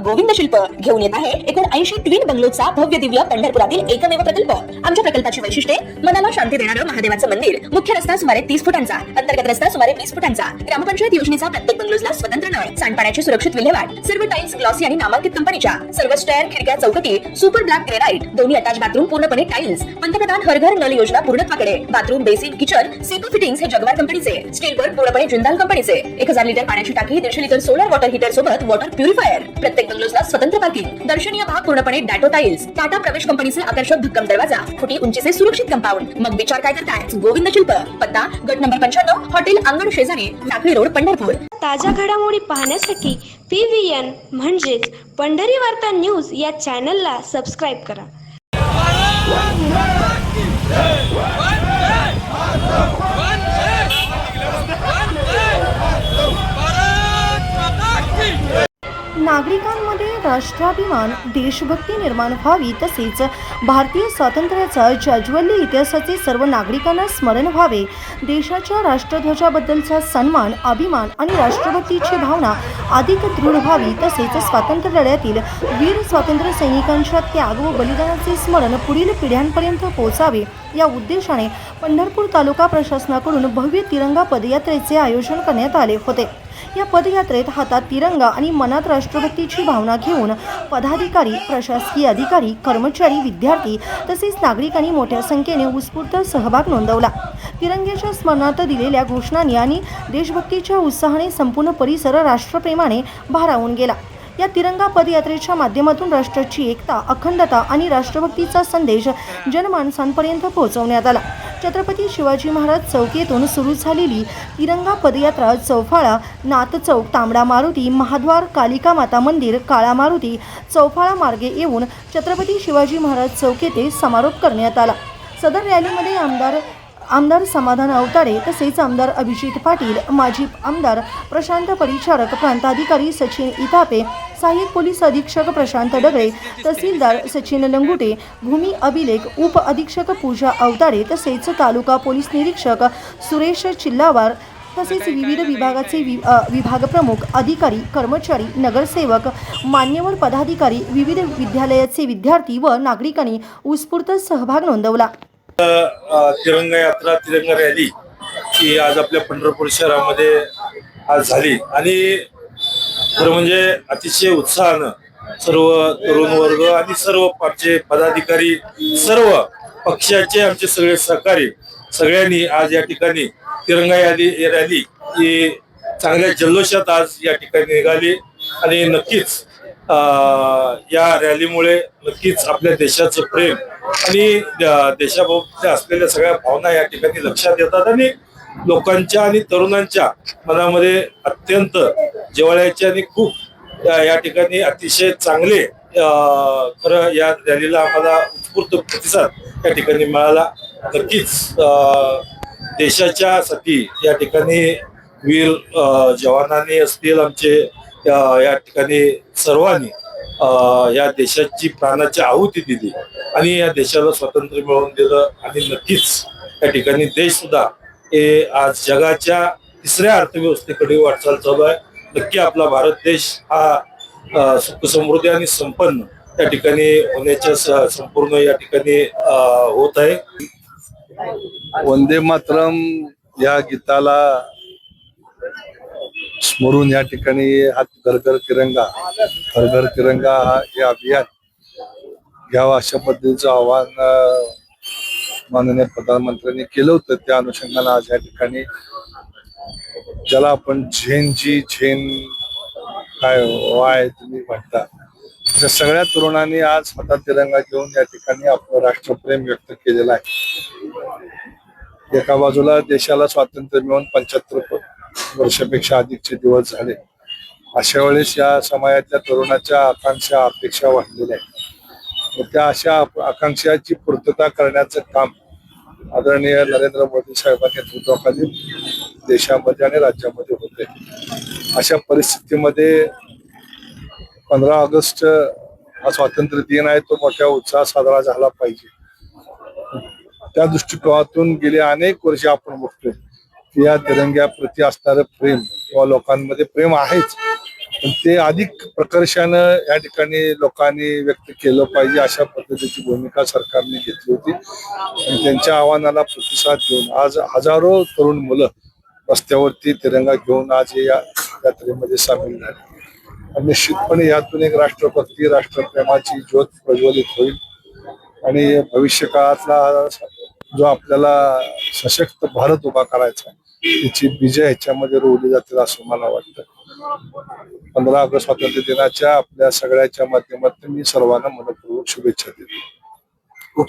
गोविंद शिल्प घेऊन येत आहे एकूण 80 ट्विन बंगलोचा भव्य दिव्य पंढरपुरातील एकमेव प्रकल्प। आमच्या प्रकल्पाची वैशिष्ट्ये मनाला शांती देणारं महादेवाचं मंदिर, मुख्य रस्ता सुमारे 30 फुटांचा, अंतर्गत रस्ता सुमारे 20 फुटांचा, ग्रामपंचायत योजनेचा प्रत्येक बंगलोजला स्वतंत्र नळ, सांडपाण्याची सुरक्षित विल्हेवाट, सर्व टाइल्स ग्लॉसी आणि नामांकित कंपनीच्या, सर्व स्टेअर, खिडक्या, चौकटी सुपर ब्लॅक ग्रेनाइट, दोन्ही अटॅच बाथरूम पूर्णपणे टाइल्स, पंतप्रधान हर घर नल योजना पूर्णत्वाकडे, bathroom, basin, kitchen, CP fittings हे जगवार कंपनीचे, स्टील वर्क पूर्णपणे जिंदाल कंपनीचे, 1000 लिटर पाण्याची टाकी, 150 लिटर सोलर वॉटर हीटर सोबत वॉटर प्युरिफायर, प्रत्येक बंगलोजला स्वतंत्र पार्किंग, दर्शनीय भाग पूर्णपणे डॅटो टाइल्स, टाटा प्रवेश कंपनीचे आकर्षक भक्कम दरवाजा, फुटी उंचीचे सुरक्षित कंपाऊंड। मग विचार काय करताय? गोविंद शिल्प, पत्ता गट नंबर 95, हॉटेल अंगण शेजारी, टाकळी रोड, पंढरपूर। ताज्या घडामोडी पाहण्यासाठी PVN म्हणजेच पंढरी वार्ता न्यूज या चॅनलला सबस्क्राईब करा। नागरिकांमध्ये राष्ट्राभिमान, देशभक्ती निर्माण व्हावी, तसेच भारतीय स्वातंत्र्याचा जाज्वल्य इतिहासाचे सर्व नागरिकांना स्मरण व्हावे, देशाच्या राष्ट्रध्वजाबद्दलचा सन्मान, अभिमान आणि राष्ट्रभक्तीची भावना अधिक दृढ व्हावी, तसेच स्वातंत्र्य लढ्यातील वीर स्वातंत्र्य सैनिकांच्या त्याग व बलिदानाचे स्मरण पुढील पिढ्यांपर्यंत पोहोचावे या उद्देशाने पंढरपूर तालुका प्रशासनाकडून भव्य तिरंगा पदयात्रेचे आयोजन करण्यात आले होते। या पदयात्रेत हातात तिरंगा आणि मनात राष्ट्रभक्तीची भावना घेऊन पदाधिकारी, प्रशासकीय अधिकारी, कर्मचारी, विद्यार्थी तसेच नागरिकांनी मोठ्या संख्येने उत्स्फूर्त सहभाग नोंदवला। तिरंग्याच्या स्मरणार्थ दिलेल्या घोषणांनी आणि देशभक्तीच्या उत्साहाने संपूर्ण परिसर राष्ट्रप्रेमाने भारावून गेला। या तिरंगा पदयात्रेच्या माध्यमातून राष्ट्राची एकता, अखंडता आणि राष्ट्रभक्तीचा संदेश जनमानसांपर्यंत पोहोचवण्यात आला। छत्रपती शिवाजी महाराज चौकीतून सुरू झालेली तिरंगा पदयात्रा चौफाळा, नाथ चौक, तांबडा मारुती, महाद्वार, कालिका माता मंदिर, काळा मारुती, चौफाळा मार्गे येऊन छत्रपती शिवाजी महाराज चौक येथे समारोप करण्यात आला। सदर रॅलीमध्ये आमदार समाधान अवताडे तसेच आमदार अभिजित पाटील, माजी आमदार प्रशांत परिचारक, प्रांताधिकारी सचिन इथापे, सहाय्यक पोलीस अधीक्षक प्रशांत डगळे, तहसीलदार सचिन लंगुटे, भूमी अभिलेख उप अधीक्षक पूजा अवताडे तसेच तालुका पोलीस निरीक्षक सुरेश चिल्लावार तसेच विविध विभागाचे विभाग प्रमुख, अधिकारी, कर्मचारी, नगरसेवक, मान्यवर पदाधिकारी, विविध विद्यालयाचे विद्यार्थी व नागरिकांनी उत्स्फूर्त सहभाग नोंदवला। तिरंगा यात्रा, तिरंगा रॅली ही आज आपल्या पंढरपूर शहरामध्ये आज झाली आणि खरं म्हणजे अतिशय उत्साहानं सर्व तरुण वर्ग आणि सर्व पक्षाचे पदाधिकारी, सर्व पक्षाचे आमचे सगळे सहकारी सगळ्यांनी आज या ठिकाणी तिरंगा रॅली ही चांगल्या जल्लोषात आज या ठिकाणी निघाली आणि नक्कीच या रॅलीमुळे नक्कीच आपल्या देशाचं प्रेम आणि देशाभोवती असलेल्या सगळ्या भावना या ठिकाणी लक्षात येतात आणि लोकांच्या आणि तरुणांच्या मनामध्ये अत्यंत जिव्हाळ्याचे आणि खूप या ठिकाणी अतिशय चांगले खरं या रॅलीला आम्हाला उत्स्फूर्त प्रतिसाद या ठिकाणी मिळाला। नक्कीच देशाच्या साठी या ठिकाणी वीर जवानांनी असतील आमचे या ठिकाणी सर्वांनी या देशाची प्राणाची आहुती दिली आणि या देशाला स्वातंत्र्य मिळवून दिलं आणि नक्कीच या ठिकाणी देश सुद्धा हे आज जगाच्या तिसऱ्या अर्थव्यवस्थेकडे वाटचाल चालू आहे। नक्की आपला भारत देश हा सुख समृद्धी आणि संपन्न या ठिकाणी होण्याच्या संपूर्ण या ठिकाणी होत आहे। वंदे मातरम या गीताला स्मरून या ठिकाणी हा घर घर तिरंगा हा हे अभियान घ्यावं अशा पद्धतीचं आवाहन माननीय प्रधानमंत्र्यांनी केलं होतं। त्या अनुषंगाने आज या ठिकाणी ज्याला आपण झेन काय वाय तुम्ही म्हणता अशा सगळ्या तरुणांनी आज हातात तिरंगा घेऊन या ठिकाणी आपलं राष्ट्रप्रेम व्यक्त केलेलं आहे। एका बाजूला देशाला स्वातंत्र्य मिळून 75 वर्षापेक्षा अधिकचे दिवस झाले। अशा वेळेस या समाजातल्या तरुणाच्या आकांक्षा, अपेक्षा वाढलेल्या आहेत। त्या अशा आकांक्षाची पूर्तता करण्याचं काम आदरणीय नरेंद्र मोदी साहेबांच्या नेतृत्वाखाली देशामध्ये आणि राज्यामध्ये होते। अशा परिस्थितीमध्ये 15 ऑगस्ट हा स्वातंत्र्य दिन आहे, तो मोठ्या उत्साहात साजरा झाला पाहिजे। त्या दृष्टिकोनातून गेली अनेक वर्षे आपण बघतोय की या तिरंग्याप्रती असणारं प्रेम किंवा लोकांमध्ये प्रेम आहेच, पण ते अधिक प्रकर्षानं या ठिकाणी लोकांनी व्यक्त केलं पाहिजे अशा पद्धतीची भूमिका सरकारने घेतली होती आणि त्यांच्या आव्हानाला प्रतिसाद देऊन आज हजारो तरुण मुलं रस्त्यावरती तिरंगा घेऊन आज या यात्रेमध्ये सामील झाले आणि निश्चितपणे यातून एक राष्ट्रभक्ती राष्ट्रप्रेमाची ज्योत प्रज्वलित होईल आणि भविष्य काळातला जो आपल्याला सशक्त भारत उभा करायचा आहे त्याची बीजे ह्याच्यामध्ये रोवली जातील असं मला वाटतं. 15 ऑगस्ट स्वातंत्र्य दिनाच्या आपल्या सगळ्याच्या माध्यमातून मी सर्वांना मनपूर्वक शुभेच्छा देतो.